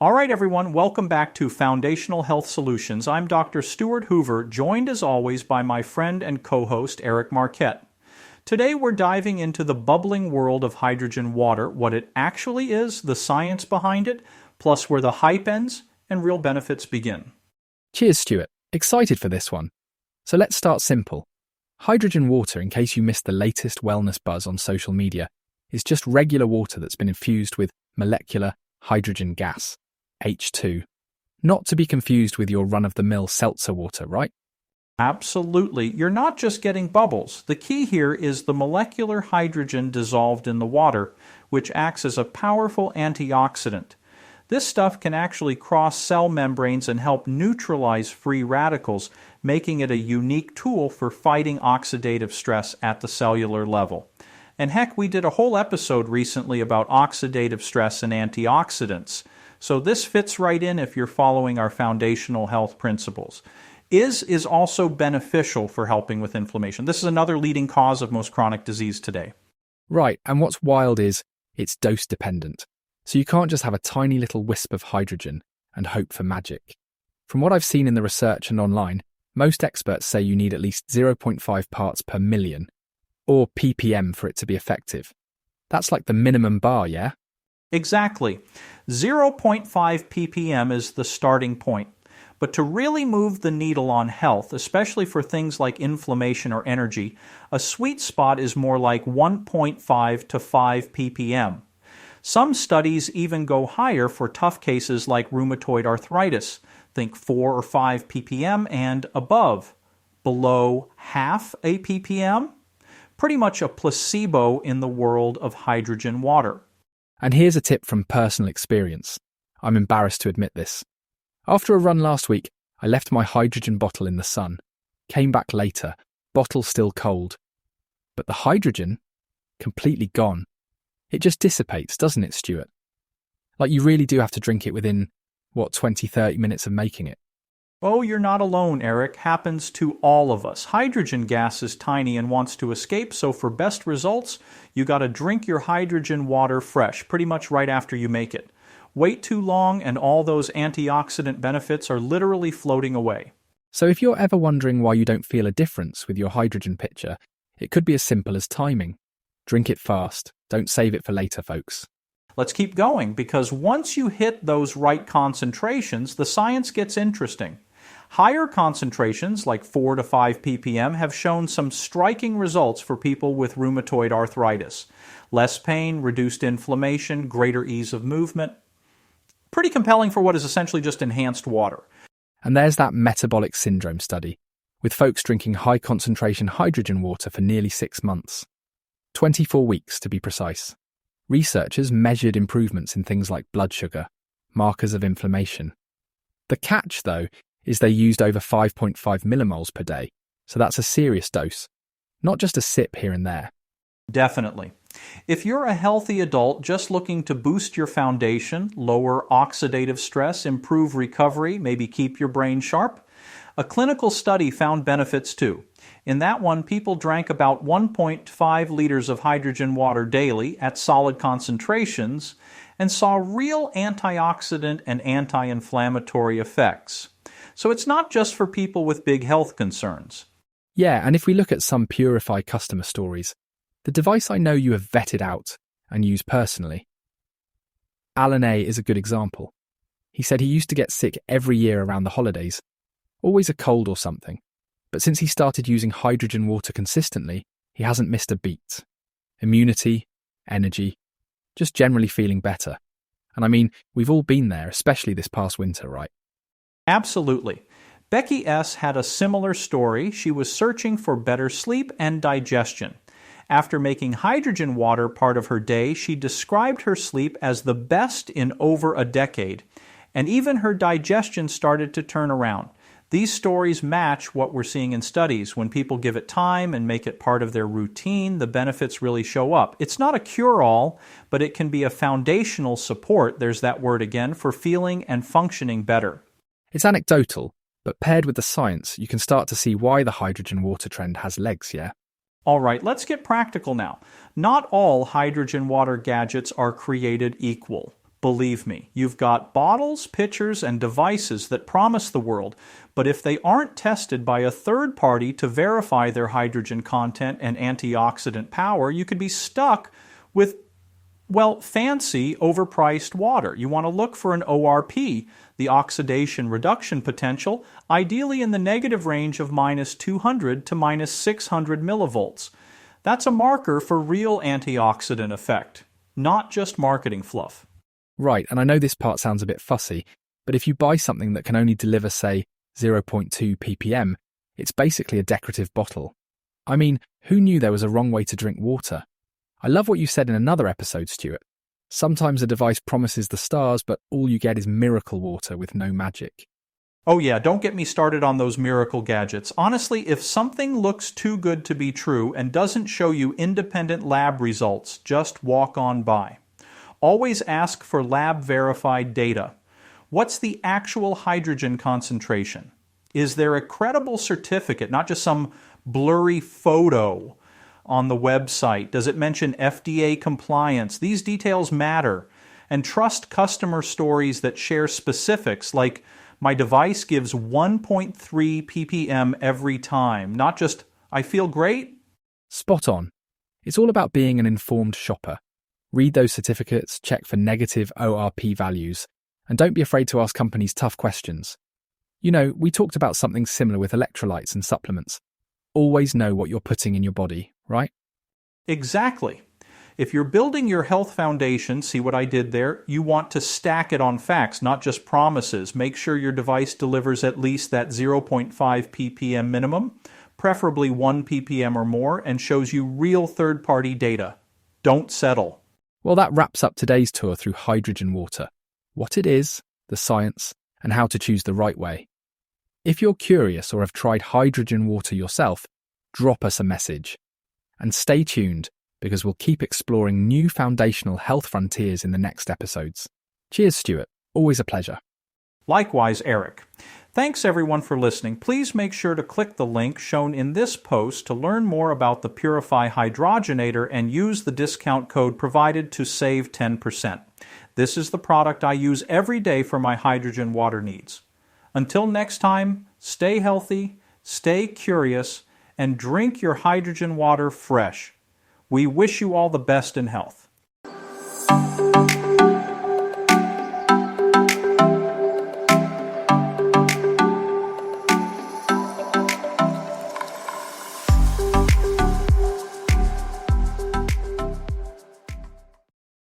All right, everyone, welcome back to Foundational Health Solutions. I'm Dr. Stuart Hoover, joined as always by my friend and co-host Eric Marquette. Today we're diving into the bubbling world of hydrogen water, what it actually is, the science behind it, plus where the hype ends and real benefits begin. Cheers, Stuart. Excited for this one. So let's start simple. Hydrogen water, in case you missed the latest wellness buzz on social media, is just regular water that's been infused with molecular hydrogen gas, H2. Not to be confused with your run-of-the-mill seltzer water, right? Absolutely. You're not just getting bubbles. The key here is the molecular hydrogen dissolved in the water, which acts as a powerful antioxidant. This stuff can actually cross cell membranes and help neutralize free radicals, making it a unique tool for fighting oxidative stress at the cellular level. And heck, we did a whole episode recently about oxidative stress and antioxidants. So this fits right in if you're following our foundational health principles. Is also beneficial for helping with inflammation. This is another leading cause of most chronic disease today. Right, and what's wild is it's dose dependent. So you can't just have a tiny little wisp of hydrogen and hope for magic. From what I've seen in the research and online, most experts say you need at least 0.5 parts per million, or ppm for it to be effective. That's like the minimum bar, yeah? Exactly. 0.5 ppm is the starting point. But to really move the needle on health, especially for things like inflammation or energy, a sweet spot is more like 1.5 to 5 ppm. Some studies even go higher for tough cases like rheumatoid arthritis. Think 4 or 5 ppm and above. Below half a ppm? Pretty much a placebo in the world of hydrogen water. And here's a tip from personal experience. I'm embarrassed to admit this. After a run last week, I left my hydrogen bottle in the sun. Came back later, bottle still cold. But the hydrogen? Completely gone. It just dissipates, doesn't it, Stuart? Like you really do have to drink it within, 20-30 minutes of making it. Oh, you're not alone, Eric. Happens to all of us. Hydrogen gas is tiny and wants to escape, so for best results, you gotta drink your hydrogen water fresh, pretty much right after you make it. Wait too long and all those antioxidant benefits are literally floating away. So if you're ever wondering why you don't feel a difference with your hydrogen pitcher, it could be as simple as timing. Drink it fast. Don't save it for later, folks. Let's keep going, because once you hit those right concentrations, the science gets interesting. Higher concentrations, like 4 to 5 ppm, have shown some striking results for people with rheumatoid arthritis. Less pain, reduced inflammation, greater ease of movement. Pretty compelling for what is essentially just enhanced water. And there's that metabolic syndrome study, with folks drinking high-concentration hydrogen water for nearly 6 months. 24 weeks, to be precise. Researchers measured improvements in things like blood sugar, markers of inflammation. The catch, though, is they used over 5.5 millimoles per day, so that's a serious dose, not just a sip here and there. Definitely. If you're a healthy adult just looking to boost your foundation, lower oxidative stress, improve recovery, maybe keep your brain sharp, a clinical study found benefits too. In that one, people drank about 1.5 liters of hydrogen water daily at solid concentrations and saw real antioxidant and anti-inflammatory effects. So it's not just for people with big health concerns. Yeah, and if we look at some Purify customer stories, the device I know you have vetted out and use personally. Alan A. is a good example. He said he used to get sick every year around the holidays, always a cold or something. But since he started using hydrogen water consistently, he hasn't missed a beat. Immunity, energy, just generally feeling better. And I mean, we've all been there, especially this past winter, right? Absolutely. Becky S. had a similar story. She was searching for better sleep and digestion. After making hydrogen water part of her day, she described her sleep as the best in over a decade, and even her digestion started to turn around. These stories match what we're seeing in studies. When people give it time and make it part of their routine, the benefits really show up. It's not a cure-all, but it can be a foundational support, there's that word again, for feeling and functioning better. It's anecdotal, but paired with the science, you can start to see why the hydrogen water trend has legs, yeah? All right, let's get practical now. Not all hydrogen water gadgets are created equal. Believe me, you've got bottles, pitchers, and devices that promise the world, but if they aren't tested by a third party to verify their hydrogen content and antioxidant power, you could be stuck with, well, fancy, overpriced water. You want to look for an ORP, the oxidation reduction potential, ideally in the negative range of -200 to -600 millivolts. That's a marker for real antioxidant effect, not just marketing fluff. Right, and I know this part sounds a bit fussy, but if you buy something that can only deliver, say, 0.2 ppm, it's basically a decorative bottle. I mean, who knew there was a wrong way to drink water? I love what you said in another episode, Stuart. Sometimes a device promises the stars, but all you get is miracle water with no magic. Oh yeah, don't get me started on those miracle gadgets. Honestly, if something looks too good to be true and doesn't show you independent lab results, just walk on by. Always ask for lab-verified data. What's the actual hydrogen concentration? Is there a credible certificate, not just some blurry photo on the website? Does it mention FDA compliance? These details matter. And trust customer stories that share specifics like, my device gives 1.3 ppm every time, not just, I feel great. Spot on. It's all about being an informed shopper. Read those certificates, check for negative ORP values, and don't be afraid to ask companies tough questions. You know, we talked about something similar with electrolytes and supplements. Always know what you're putting in your body, right? Exactly. If you're building your health foundation, see what I did there? You want to stack it on facts, not just promises. Make sure your device delivers at least that 0.5 ppm minimum, preferably 1 ppm or more, and shows you real third-party data. Don't settle. Well, that wraps up today's tour through hydrogen water, what it is, the science, and how to choose the right way. If you're curious or have tried hydrogen water yourself, drop us a message. And stay tuned, because we'll keep exploring new foundational health frontiers in the next episodes. Cheers, Stuart. Always a pleasure. Likewise, Eric. Thanks everyone for listening. Please make sure to click the link shown in this post to learn more about the Purify Hydrogenator and use the discount code provided to save 10%. This is the product I use every day for my hydrogen water needs. Until next time, stay healthy, stay curious, and drink your hydrogen water fresh. We wish you all the best in health.